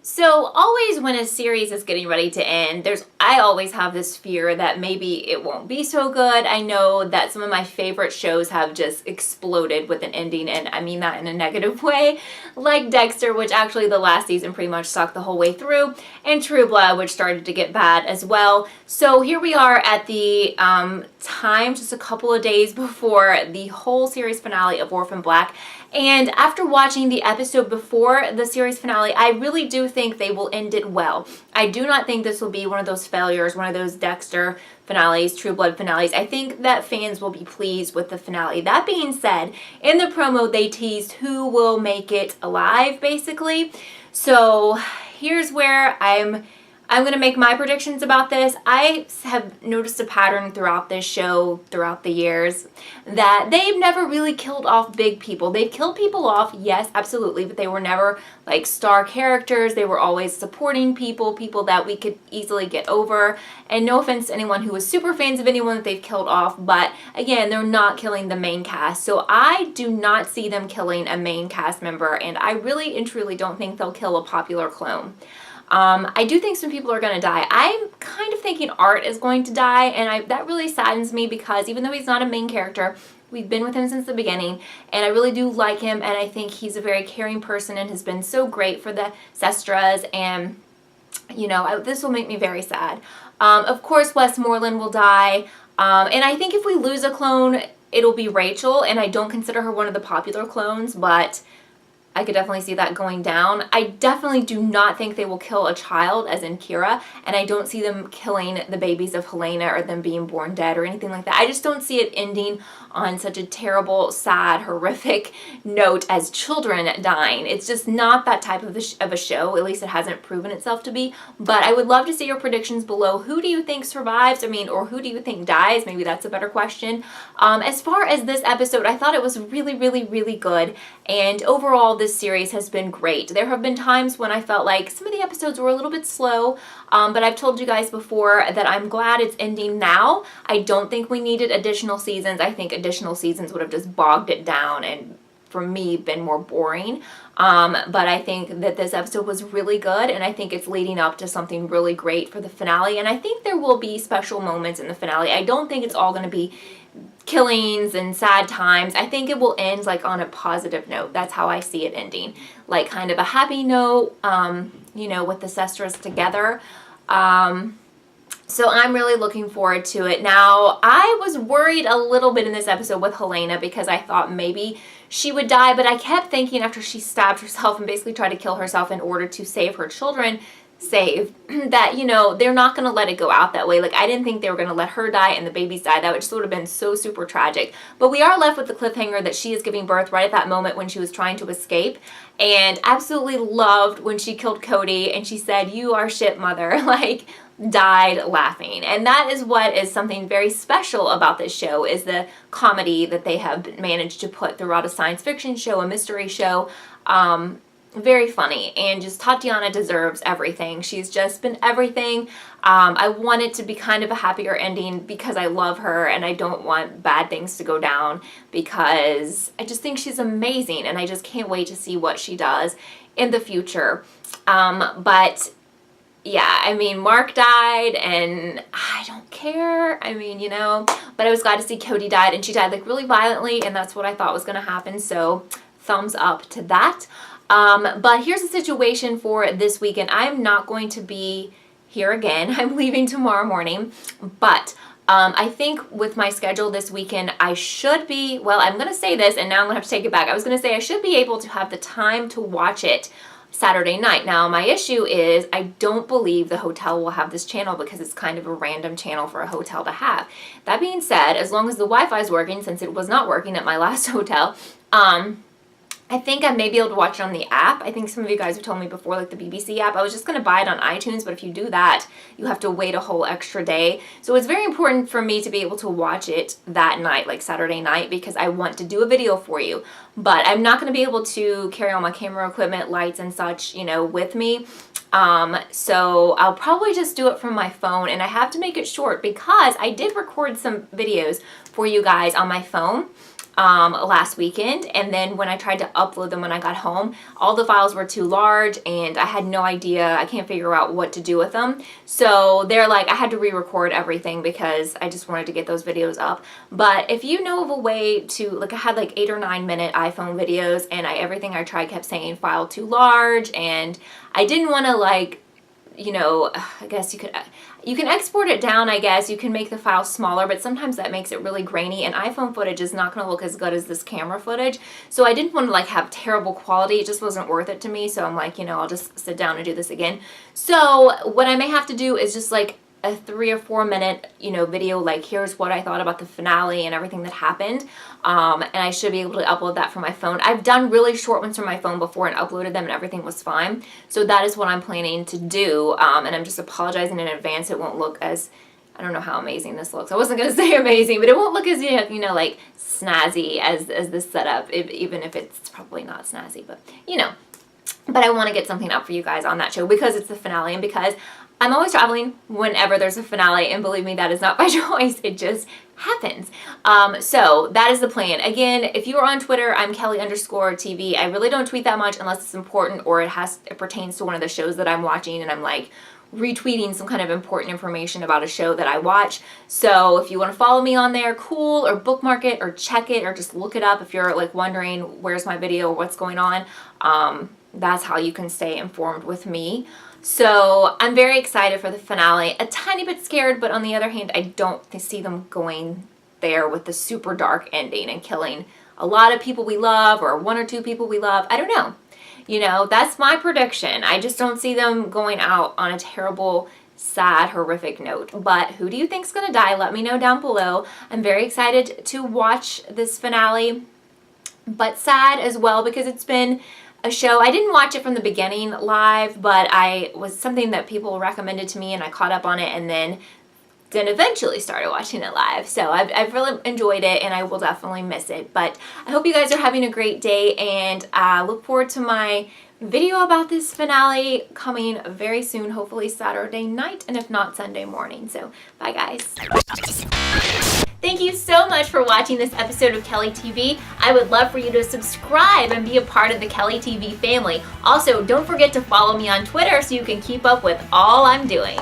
So always when a series is getting ready to end, I always have this fear that maybe it won't be so good. I know that some of my favorite shows have just exploded with an ending, and I mean that in a negative way, like Dexter, which actually the last season pretty much sucked the whole way through, and True Blood, which started to get bad as well. So here we are at the time, just a couple of days before the whole series finale of Orphan Black. And after watching the episode before the series finale, I really do think they will end it well. I do not think this will be one of those failures, one of those Dexter finales, True Blood finales. I think that fans will be pleased with the finale. That being said, in the promo they teased who will make it alive, basically. So here's where I'm going to make my predictions about this. I have noticed a pattern throughout this show, throughout the years, that they've never really killed off big people. They've killed people off, yes, absolutely, but they were never like star characters. They were always supporting people, people that we could easily get over. And no offense to anyone who was super fans of anyone that they've killed off, but again, they're not killing the main cast. So I do not see them killing a main cast member, and I really and truly don't think they'll kill a popular clone. I do think some people are going to die. I'm kind of thinking Art is going to die, and that really saddens me because even though he's not a main character, we've been with him since the beginning, and I really do like him, and I think he's a very caring person and has been so great for the Sestras, and, you know, this will make me very sad. Of course, Westmoreland will die, and I think if we lose a clone, it'll be Rachel, and I don't consider her one of the popular clones, but I could definitely see that going down. I definitely do not think they will kill a child, as in Kira, and I don't see them killing the babies of Helena or them being born dead or anything like that. I just don't see it ending on such a terrible, sad, horrific note as children dying. It's just not that type of a show. At least it hasn't proven itself to be. But I would love to see your predictions below. Who do you think survives? Or who do you think dies? Maybe that's a better question. As far as this episode, I thought it was really, really, really good. And overall, this series has been great. There have been times when I felt like some of the episodes were a little bit slow, but I've told you guys before that I'm glad it's ending now. I don't think we needed additional seasons. I think additional seasons would have just bogged it down and, for me, been more boring. But I think that this episode was really good, and I think it's leading up to something really great for the finale, and I think there will be special moments in the finale. I don't think it's all going to be killings and sad times. I think it will end like on a positive note. That's how I see it ending. Like kind of a happy note, you know, with the Sestras together. So I'm really looking forward to it. Now, I was worried a little bit in this episode with Helena because I thought maybe she would die, but I kept thinking after she stabbed herself and basically tried to kill herself in order to save her children, that, you know, they're not going to let it go out that way. Like, I didn't think they were going to let her die and the babies die. That would just would have been so super tragic. But we are left with the cliffhanger that she is giving birth right at that moment when she was trying to escape. And absolutely loved when she killed Cody and she said, "You are shit, mother." Like, died laughing. And that is what is something very special about this show, is the comedy that they have managed to put throughout a science fiction show, a mystery show. Very funny, and just Tatiana deserves everything. She's just been everything. I want it to be kind of a happier ending because I love her and I don't want bad things to go down because I just think she's amazing and I just can't wait to see what she does in the future. But yeah, I mean, Mark died and I don't care. I mean, you know, but I was glad to see Cody died, and she died like really violently, and that's what I thought was going to happen. So thumbs up to that. But here's the situation for this weekend. I'm not going to be here again. I'm leaving tomorrow morning, but I think with my schedule this weekend, I should be, well, I'm going to say this and now I'm going to have to take it back. I was going to say I should be able to have the time to watch it Saturday night. Now, my issue is I don't believe the hotel will have this channel because it's kind of a random channel for a hotel to have. That being said, as long as the Wi-Fi is working, since it was not working at my last hotel, I think I may be able to watch it on the app. I think some of you guys have told me before, like the BBC app. I was just going to buy it on iTunes, but if you do that, you have to wait a whole extra day. So it's very important for me to be able to watch it that night, like Saturday night, because I want to do a video for you. But I'm not going to be able to carry all my camera equipment, lights and such, you know, with me. So I'll probably just do it from my phone, and I have to make it short because I did record some videos for you guys on my phone. last weekend, and then when I tried to upload them when I got home, all the files were too large and I had no idea, I can't figure out what to do with them. So they're like, I had to re-record everything because I just wanted to get those videos up. But if you know of a way to, like, I had like 8 or 9 minute iPhone videos, and everything I tried kept saying file too large, and I didn't want to, like, you know, I guess you can export it down, I guess. You can make the file smaller, but sometimes that makes it really grainy, and iPhone footage is not going to look as good as this camera footage. So I didn't want to, like, have terrible quality. It just wasn't worth it to me. So I'm like, you know, I'll just sit down and do this again. So what I may have to do is just like a 3 or 4 minute, you know, video, like, here's what I thought about the finale and everything that happened. And I should be able to upload that from my phone. I've done really short ones from my phone before and uploaded them and everything was fine. So that is what I'm planning to do. And I'm just apologizing in advance. It won't look as, I don't know how amazing this looks. I wasn't going to say amazing, but it won't look as, you know, like snazzy as this setup, even if it's probably not snazzy, but you know. But I want to get something up for you guys on that show because it's the finale and because I'm always traveling whenever there's a finale, and believe me, that is not by choice. It just happens. So that is the plan. Again, if you are on Twitter, I'm Kelly_TV. I really don't tweet that much unless it's important or it pertains to one of the shows that I'm watching and I'm like retweeting some kind of important information about a show that I watch. So if you want to follow me on there, cool, or bookmark it or check it or just look it up if you're like wondering where's my video or what's going on. That's how you can stay informed with me. So I'm very excited for the finale. A tiny bit scared, but on the other hand, I don't see them going there with the super dark ending and killing a lot of people we love or 1 or 2 people we love. I don't know. You know, that's my prediction. I just don't see them going out on a terrible, sad, horrific note. But who do you think's gonna die? Let me know down below. I'm very excited to watch this finale, but sad as well because it's been a show. I didn't watch it from the beginning live, but I was something that people recommended to me and I caught up on it and then eventually started watching it live. So I've really enjoyed it and I will definitely miss it. But I hope you guys are having a great day and look forward to my video about this finale coming very soon, hopefully Saturday night and if not Sunday morning. So bye guys. Thank you so much for watching this episode of Kelly TV. I would love for you to subscribe and be a part of the Kelly TV family. Also, don't forget to follow me on Twitter so you can keep up with all I'm doing.